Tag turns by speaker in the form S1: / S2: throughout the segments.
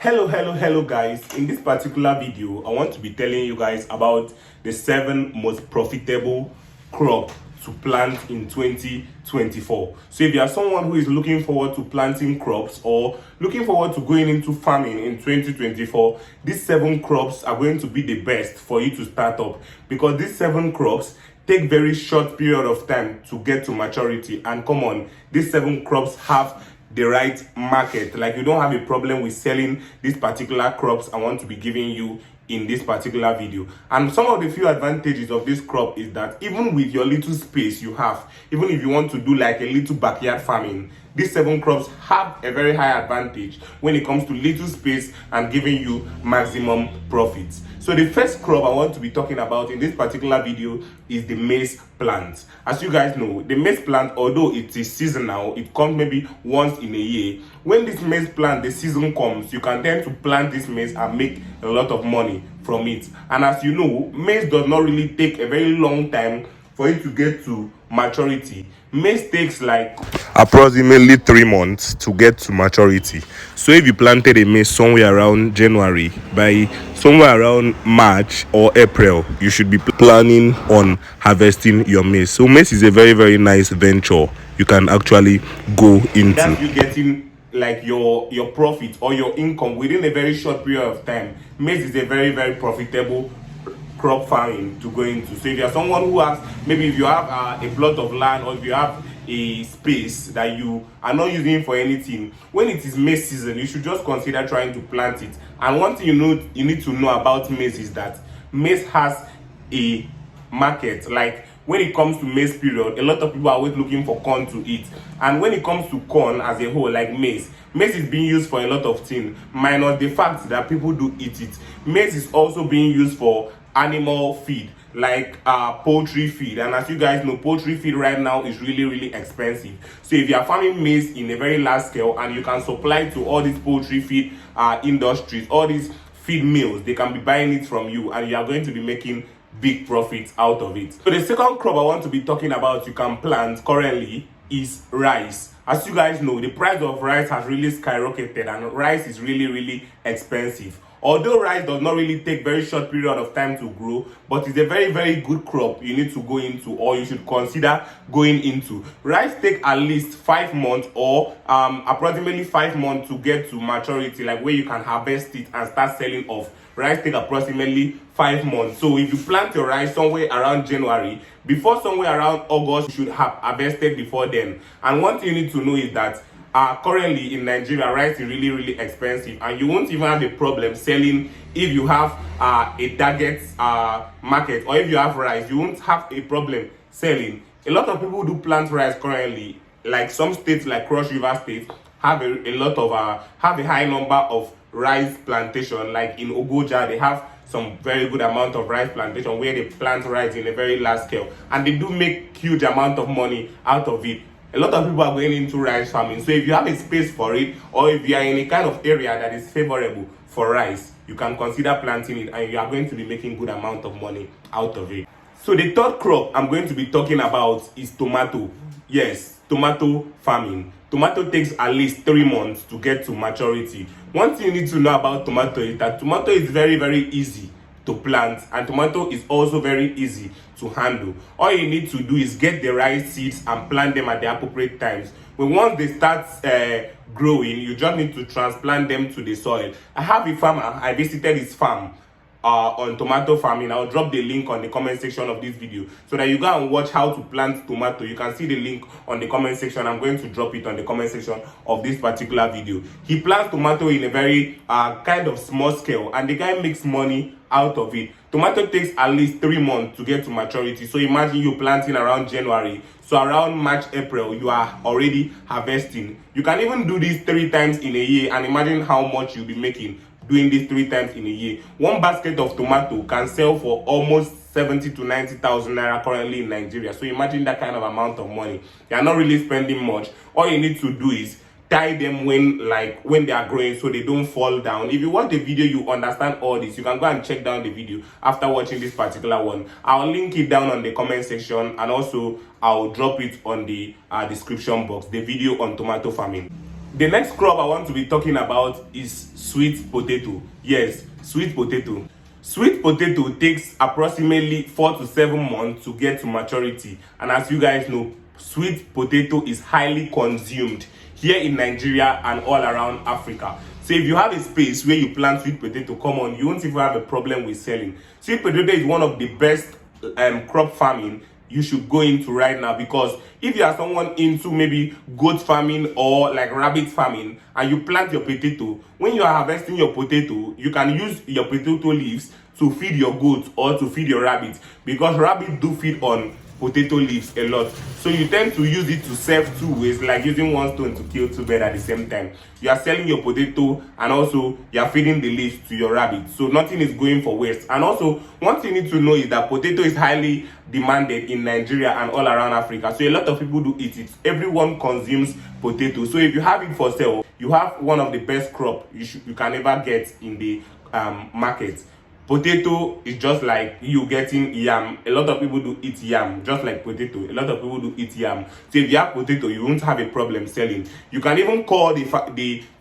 S1: Hello guys. In this particular video I want to be telling you guys about the 7 most profitable crop to plant in 2024. So if you are someone who is looking forward to planting crops or looking forward to going into farming in 2024, these 7 crops are going to be the best for you to start up, because these 7 crops take very short period of time to get to maturity. And come on, these 7 crops have the right market. Like, you don't have a problem with selling these particular crops I want to be giving you in this particular video. And some of the few advantages of this crop is that even with your little space you have, even if you want to do like a little backyard farming, these 7 crops have a very high advantage when it comes to little space and giving you maximum profits. So the first crop I want to be talking about in this particular video is the maize plant. As you guys know, the maize plant, although it is seasonal, it comes maybe once in a year. When this maize plant, the season comes, you can tend to plant this maize and make a lot of money from it. And as you know, maize does not really take a very long time for it to get to maturity. Maize takes like approximately 3 months to get to maturity. So if you planted a maize somewhere around January, by somewhere around March or April, you should be planning on harvesting your maize. So maize is a very nice venture you can actually go into. That's you getting like your profit or your income within a very short period of time. Maize is a very profitable crop farming to go into. So if you are someone who has, maybe if you have a plot of land, or if you have a space that you are not using for anything, when it is maize season, you should just consider trying to plant it. And one thing you need to know about maize is that maize has a market. Like, when it comes to maize period, a lot of people are always looking for corn to eat. And when it comes to corn as a whole, like maize is being used for a lot of things, minus the fact that people do eat it. Maize is also being used for animal feed, like poultry feed. And as you guys know, poultry feed right now is really expensive. So if you are farming maize in a very large scale and you can supply to all these poultry feed industries, all these feed mills, they can be buying it from you, and you are going to be making big profits out of it. So the second crop I want to be talking about you can plant currently is rice. As you guys know, the price of rice has really skyrocketed, and rice is really expensive. Although rice does not really take very short period of time to grow, but it's a very good crop you need to go into, or you should consider going into. Rice take at least 5 months or approximately 5 months to get to maturity, like where you can harvest it and start selling off. Rice take approximately 5 months. So if you plant your rice somewhere around January, before somewhere around August, you should have harvested before then. And one thing you need to know is that currently in Nigeria, rice is really expensive, and you won't even have a problem selling if you have a target market, or if you have rice, you won't have a problem selling. A lot of people do plant rice currently. Like some states like Cross River State have a lot of have a high number of rice plantation. Like in Ogoja, they have some very good amount of rice plantation where they plant rice in a very large scale, and they do make huge amount of money out of it. A lot of people are going into rice farming. So if you have a space for it, or if you are in a kind of area that is favorable for rice, you can consider planting it, and you are going to be making good amount of money out of it. So the third crop I'm going to be talking about is tomato. Yes, tomato farming. Tomato takes at least 3 months to get to maturity. One thing you need to know about tomato is that tomato is very easy to plant, and tomato is also very easy to handle. All you need to do is get the right seeds and plant them at the appropriate times. When once they start growing, you just need to transplant them to the soil. I have a farmer, I visited his farm on tomato farming. I'll drop the link on the comment section of this video so that you go and watch how to plant tomato. You can see the link on the comment section. I'm going to drop it on the comment section of this particular video. He plants tomato in a very kind of small scale, and the guy makes money out of it. Tomato takes at least 3 months to get to maturity. So imagine you planting around January, so around March, April, you are already harvesting. You can even do this 3 times in a year, and imagine how much you'll be making doing this 3 times in a year. One basket of tomato can sell for almost 70 to 90,000 naira currently in Nigeria. So imagine that kind of amount of money. You are not really spending much. All you need to do is tie them when they are growing, so they don't fall down. If you watch the video, you understand all this. You can go and check down the video after watching this particular one. I'll link it down on the comment section, and also I'll drop it on the description box, the video on tomato farming. The next crop I want to be talking about is sweet potato. Yes, sweet potato. Sweet potato takes approximately 4 to 7 months to get to maturity, and as you guys know, sweet potato is highly consumed here in Nigeria and all around Africa. So if you have a space where you plant sweet potato, come on, you won't even have a problem with selling. Sweet potato is one of the best crop farming you should go into right now, because if you are someone into maybe goat farming or like rabbit farming and you plant your potato, when you are harvesting your potato, you can use your potato leaves to feed your goats or to feed your rabbits, because rabbits do feed on potato leaves a lot. So you tend to use it to serve two ways, like using one stone to kill two birds at the same time. You are selling your potato and also you are feeding the leaves to your rabbits, so nothing is going for waste. And also, one thing you need to know is that potato is highly demanded in Nigeria and all around Africa, so a lot of people do eat it. Everyone consumes potato, so if you have it for sale, you have one of the best crop you can ever get in the market. Potato is just like you getting yam. A lot of people do eat yam, just like potato. A lot of people do eat yam. So if you have potato, you won't have a problem selling. You can even call the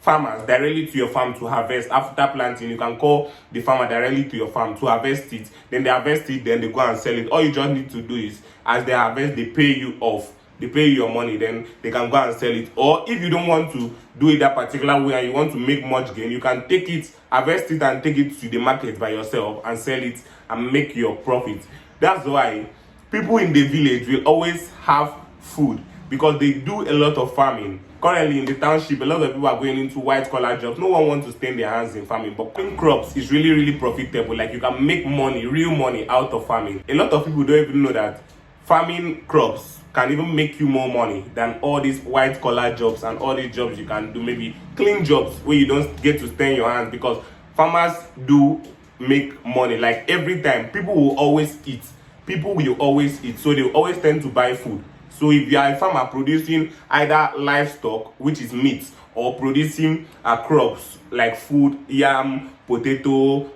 S1: farmers directly to your farm to harvest. After planting, you can call the farmer directly to your farm to harvest it. Then they harvest it, then they go and sell it. All you just need to do is, as they harvest, they pay you off. They pay you your money, then they can go and sell it. Or if you don't want to do it that particular way and you want to make much gain, you can take it, harvest it and take it to the market by yourself and sell it and make your profit. That's why people in the village will always have food, because they do a lot of farming. Currently in the township, a lot of people are going into white collar jobs. No one wants to stain their hands in farming, but growing crops is really profitable. Like, you can make money, real money out of farming. A lot of people don't even know that farming crops can even make you more money than all these white collar jobs and all these jobs you can do, maybe clean jobs where you don't get to stain your hands, because farmers do make money. Like, every time, people will always eat, so they will always tend to buy food. So if you are a farmer producing either livestock, which is meat, or producing crops like food, yam, potato,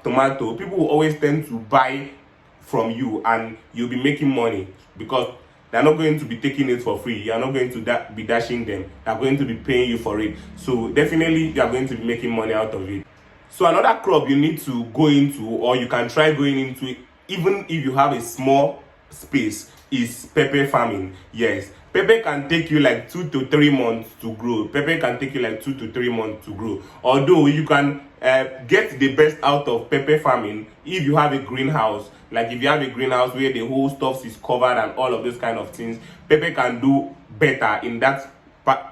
S1: tomato, people will always tend to buy from you and you'll be making money, because they're not going to be taking it for free. You're not going to be dashing them. They're going to be paying you for it. So definitely you're going to be making money out of it. So another crop you need to go into, or you can try going into, even if you have a small space, is pepper farming. Yes, pepper can take you like 2 to 3 months to grow. Although you can get the best out of pepper farming if you have a greenhouse. Like, if you have a greenhouse where the whole stuff is covered and all of those kind of things, pepper can do better in that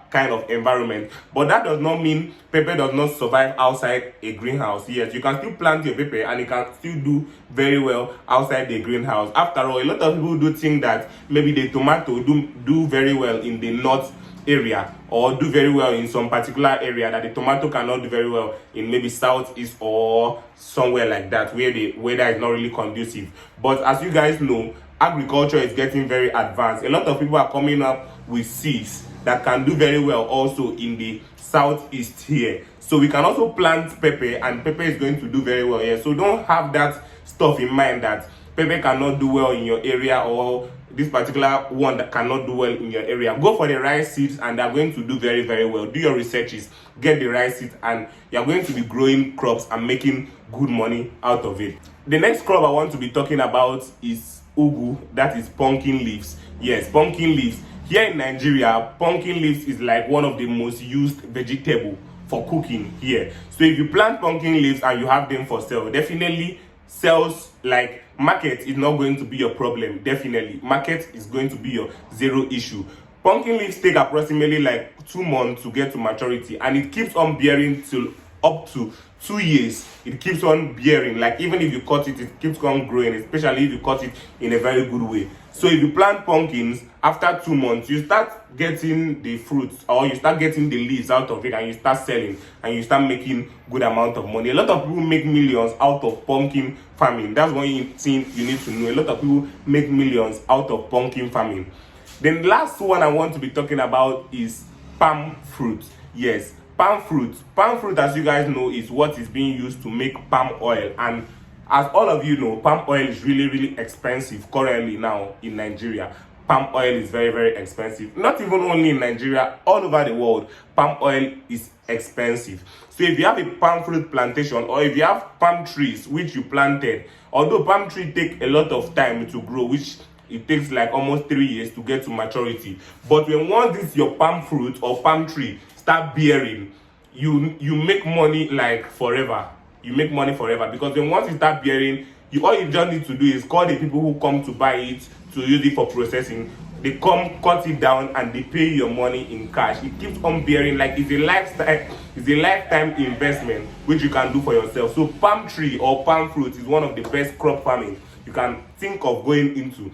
S1: kind of environment. But that does not mean pepper does not survive outside a greenhouse. Yes, you can still plant your pepper and it can still do very well outside the greenhouse. After all, a lot of people do think that maybe the tomato do very well in the north area, or do very well in some particular area, that the tomato cannot do very well in maybe southeast or somewhere like that where the weather is not really conducive. But as you guys know, agriculture is getting very advanced. A lot of people are coming up with seeds that can do very well also in the southeast here. So we can also plant pepper, and pepper is going to do very well here. So don't have that stuff in mind that pepper cannot do well in your area, or this particular one that cannot do well in your area. Go for the right seeds and they're going to do very well. Do your researches, get the right seeds, and you're going to be growing crops and making good money out of it. The next crop I want to be talking about is ugu, that is pumpkin leaves. Yes, pumpkin leaves. Here in Nigeria, pumpkin leaves is like one of the most used vegetable for cooking here. So if you plant pumpkin leaves and you have them for sale, definitely sales, like market, is not going to be your problem. Definitely market is going to be your zero issue. Pumpkin leaves take approximately like 2 months to get to maturity, and it keeps on bearing till up to 2 years. It keeps on bearing. Like, even if you cut it, it keeps on growing, especially if you cut it in a very good way. So if you plant pumpkins, after 2 months you start getting the fruits, or you start getting the leaves out of it, and you start selling and you start making good amount of money. A lot of people make millions out of pumpkin farming. That's one thing you need to know. A lot of people make millions out of pumpkin farming. Then the last one I want to be talking about is palm fruit. Yes, palm fruit. Palm fruit, as you guys know, is what is being used to make palm oil. And as all of you know, palm oil is really expensive currently now in Nigeria. palm oil is very, very expensive. Not even only in Nigeria, all over the world, palm oil is expensive. So if you have a palm fruit plantation, or if you have palm trees which you planted, although palm tree take a lot of time to grow, which it takes like almost 3 years to get to maturity, but when once this your palm fruit or palm tree start bearing, you make money like forever. You make money forever, because when once you start bearing, all you just need to do is call the people who come to buy it to use it for processing. They come, cut it down, and they pay your money in cash. It keeps on bearing. Like it's a lifetime investment which you can do for yourself. So palm tree or palm fruit is one of the best crop farming you can think of going into.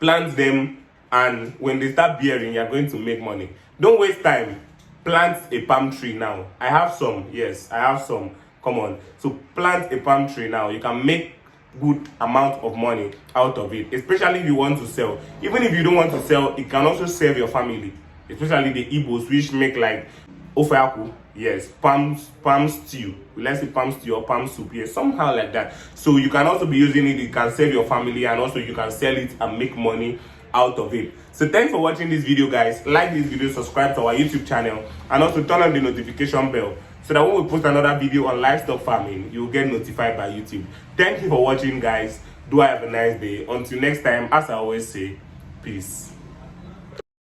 S1: Plant them, and when they start bearing, you're going to make money. Don't waste time. Plant a palm tree now. I have some. Yes, I have some. Come on. So plant a palm tree now. You can make good amount of money out of it, especially if you want to sell. Even if you don't want to sell, it can also serve your family, especially the Igbos, which make like ofe, yes, palm stew, let's say palm stew or palm soup, yes, somehow like that. So you can also be using it. It can serve your family, and also you can sell it and make money out of it. So thanks for watching this video, guys. Like this video, subscribe to our YouTube channel, and also turn on the notification bell, so that when we post another video on livestock farming, you'll get notified by YouTube. Thank you for watching, guys. Do have a nice day. Until next time, as I always say, peace.